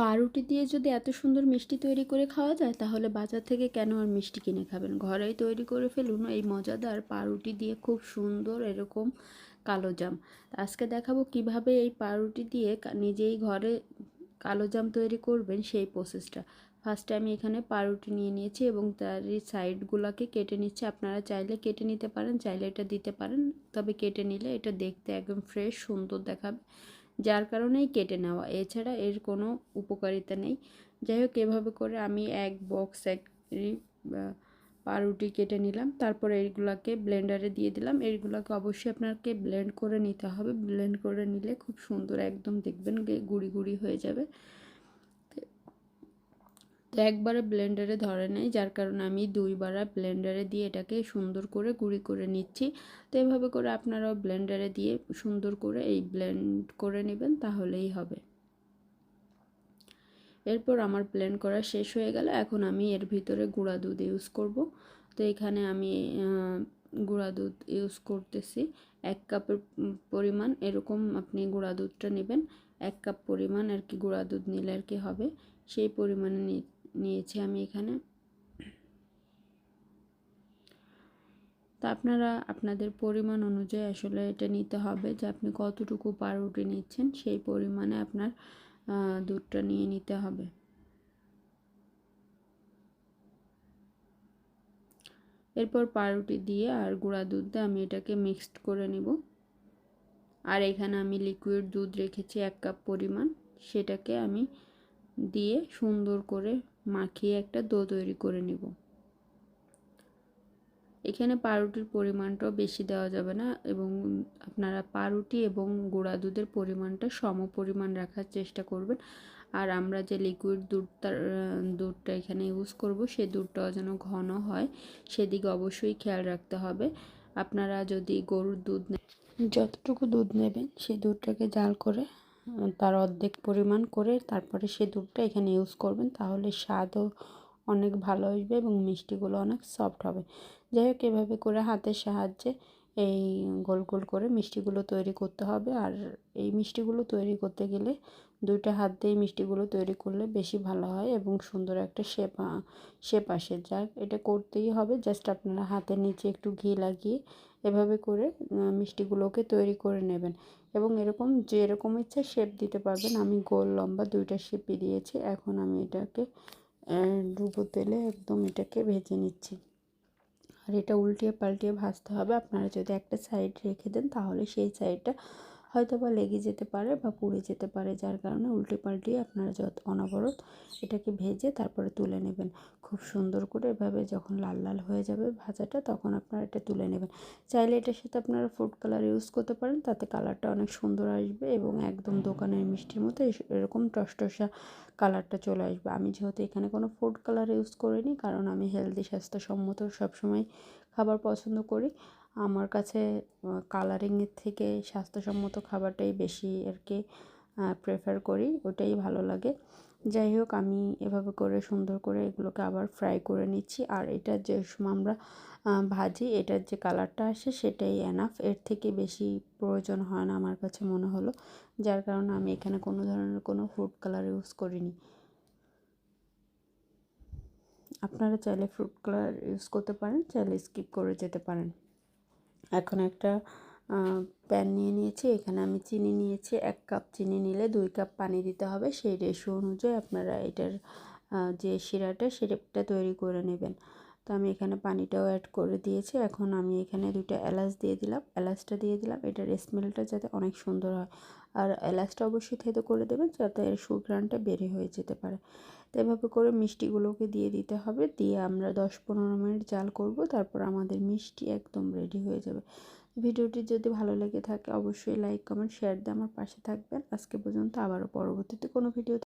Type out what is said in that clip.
পাউরুটি দিয়ে যদি এত সুন্দর মিষ্টি তৈরি করে খাওয়া যায় তাহলে বাজার থেকে কেন আর মিষ্টি কিনে খাবেন, ঘরেই তৈরি করে ফেলুন এই মজাদার পাউরুটি দিয়ে খুব সুন্দর এরকম কালোজাম। আজকে দেখাবো কিভাবে এই পাউরুটি দিয়ে নিজেই ঘরে কালোজাম তৈরি করবেন সেই প্রসেসটা। ফার্স্টে আমি এখানে পাউরুটি নিয়ে নিয়েছি এবং তার এই সাইডগুলোকে কেটে নিচ্ছি। আপনারা চাইলে কেটে নিতে পারেন, চাইলে এটা দিতে পারেন, তবে কেটে নিলে এটা দেখতে একদম ফ্রেশ সুন্দর দেখাবে, যার কারণেই কেটে নেওয়া, এছাড়া এর কোনো উপকারিতা নেই। যাই হোক, এভাবে করে আমি এক বক্স পাউরুটি কেটে নিলাম। তারপরে এইগুলাকে ব্লেন্ডারে দিয়ে দিলাম। এইগুলাকে অবশ্যই আপনাকে ব্লেন্ড করে নিতে হবে। ব্লেন্ড করে নিলে খুব সুন্দর একদম দেখবেন গুঁড়ি গুঁড়ি হয়ে যাবে। তো একবারে ব্লেন্ডারে ধরে নেই, যার কারণে আমি দুইবার ব্লেন্ডারে দিয়ে এটাকে সুন্দর করে গুঁড়ি করে নিচ্ছি। তো এভাবে করে আপনারাও ব্লেন্ডারে দিয়ে সুন্দর করে এই ব্লেন্ড করে নেবেন, তাহলেই হবে। এরপর আমার ব্লেন্ড করা শেষ হয়ে গেল। এখন আমি এর ভিতরে গুঁড়া দুধ ইউজ করব। তো এখানে আমি গুঁড়া দুধ ইউজ করতেছি 1 কাপের পরিমাণ। এরকম আপনি গুঁড়া দুধটা নেবেন, 1 কাপ পরিমাণ আর কি গুঁড়া দুধ নিলে আর কি হবে, সেই পরিমাণে নিয়েছি আমি এখানে। তা আপনারা আপনাদের পরিমাণ অনুযায়ী আসলে এটা নিতে হবে, যে আপনি কতটুকু পাউরুটি নিচ্ছেন সেই পরিমাণে আপনার দুধটা নিয়ে নিতে হবে। এরপর পাউরুটি দিয়ে আর গুঁড়া দুধ দিয়ে আমি এটাকে মিক্সড করে নিব। আর এখানে আমি লিকুইড দুধ রেখেছি 1 কাপ পরিমাণ, সেটাকে আমি দিয়ে সুন্দর করে মাখিয়ে একটা ডো তৈরি করে নিব। এখানে পাউরুটির পরিমাণটাও বেশি দেওয়া যাবে না, এবং আপনারা পাউরুটি এবং গুঁড়া দুধের পরিমাণটা সম পরিমাণ রাখার চেষ্টা করবেন। আর আমরা যে লিকুইড দুধটা এখানে ইউজ করব, সেই দুধটাও যেন ঘন হয়, সেদিকে অবশ্যই খেয়াল রাখতে হবে। আপনারা যদি গরুর দুধ যতটুকু দুধ নেবেন সেই দুধটাকে জাল করে তার অর্ধেক পরিমাণ করে তারপরে সেই দুধটা এখানে ইউজ করবেন, তাহলে স্বাদও অনেক ভালো আসবে এবং মিষ্টিগুলো অনেক সফট হবে। যাই হোক, এভাবে করে হাতের সাহায্যে এই গোল গোল করে মিষ্টিগুলো তৈরি করতে হবে। আর এই মিষ্টিগুলো তৈরি করতে গেলে দুইটা হাত দিয়ে মিষ্টিগুলো তৈরি করলে বেশি ভালো হয় এবং সুন্দর একটা শেপ আসে। যাক, এটা করতেই হবে। জাস্ট আপনারা হাতের নিচে একটু ঘি লাগিয়ে এভাবে করে মিষ্টিগুলোকে তৈরি করে নেবেন এবং এরকম যেরকম ইচ্ছা শেপ দিতে পারবেন। আমি গোল লম্বা দুইটা শেপই দিয়েছি। এখন আমি এটাকে ডুবো তেলে একদম এটাকে ভেজে নিচ্ছি। আর এটা উল্টিয়ে পাল্টিয়ে ভাজতে হবে। আপনারা যদি একটা সাইড রেখে দেন তাহলে সেই সাইডটা হয়তো বা লেগে যেতে পারে বা পুড়ে যেতে পারে, যার কারণে উল্টে পাল্টিয়ে আপনারা যত অনবরত এটাকে ভেজে তারপরে তুলে নেবেন। খুব সুন্দর করে এভাবে যখন লাল লাল হয়ে যাবে ভাজাটা, তখন আপনারা এটা তুলে নেবেন। চাইলে এটার সাথে আপনারা ফুড কালার ইউজ করতে পারেন, তাতে কালারটা অনেক সুন্দর আসবে এবং একদম দোকানের মিষ্টির মতো এরকম টসটসা কালারটা চলে আসবে। আমি যেহেতু এখানে কোনো ফুড কালার ইউজ করিনি, কারণ আমি হেলদি স্বাস্থ্যসম্মত সবসময় খাবার পছন্দ করি। আমার কাছে কালারিংয়ের থেকে স্বাস্থ্যসম্মত খাবারটাই বেশি আর কি প্রেফার করি, ওটাই ভালো লাগে। যাই হোক, আমি এভাবে করে সুন্দর করে এগুলোকে আবার ফ্রাই করে নিচ্ছি। আর এটা যে সময় আমরা ভাজি, এটার যে কালারটা আসে সেটাই এনাফ, এর থেকে বেশি প্রয়োজন হয় না আমার কাছে মনে হলো, যার কারণে আমি এখানে কোনো ধরনের কোনো ফুড কালার ইউজ করিনি। আপনারা চাইলে ফ্রুট কালার ইউজ করতে পারেন, চাইলে স্কিপ করে যেতে পারেন। এখন একটা প্যান নিয়ে নিয়েছি, এখানে আমি চিনি নিয়েছি। 1 কাপ চিনি নিলে 2 কাপ পানি দিতে হবে, সেই রেশিও অনুযায়ী আপনারা এটার যে সেটা তৈরি করে নেবেন। তো আমি এখানে পানিটাও অ্যাড করে দিয়েছি। এখন আমি এখানে 2টা এলাচ দিয়ে দিলাম। এলাচটা দিয়ে দিলাম, এটার স্মেলটা যাতে অনেক সুন্দর হয়। আর এলাচটা অবশ্যই থেতো করে দেবেন, যাতে এর সুঘ্রাণটা বের হয়ে যেতে পারে। তো এভাবে করে মিষ্টিগুলোকে দিয়ে দিতে হবে, দিয়ে আমরা 10-15 মিনিট জাল করব, তারপর আমাদের মিষ্টি একদম রেডি হয়ে যাবে। ভিডিওটি যদি ভালো লেগে থাকে অবশ্যই লাইক কমেন্ট শেয়ার দিয়ে আমার পাশে থাকবেন। আজকে পর্যন্ত, আবারও পরবর্তীতে কোনো ভিডিও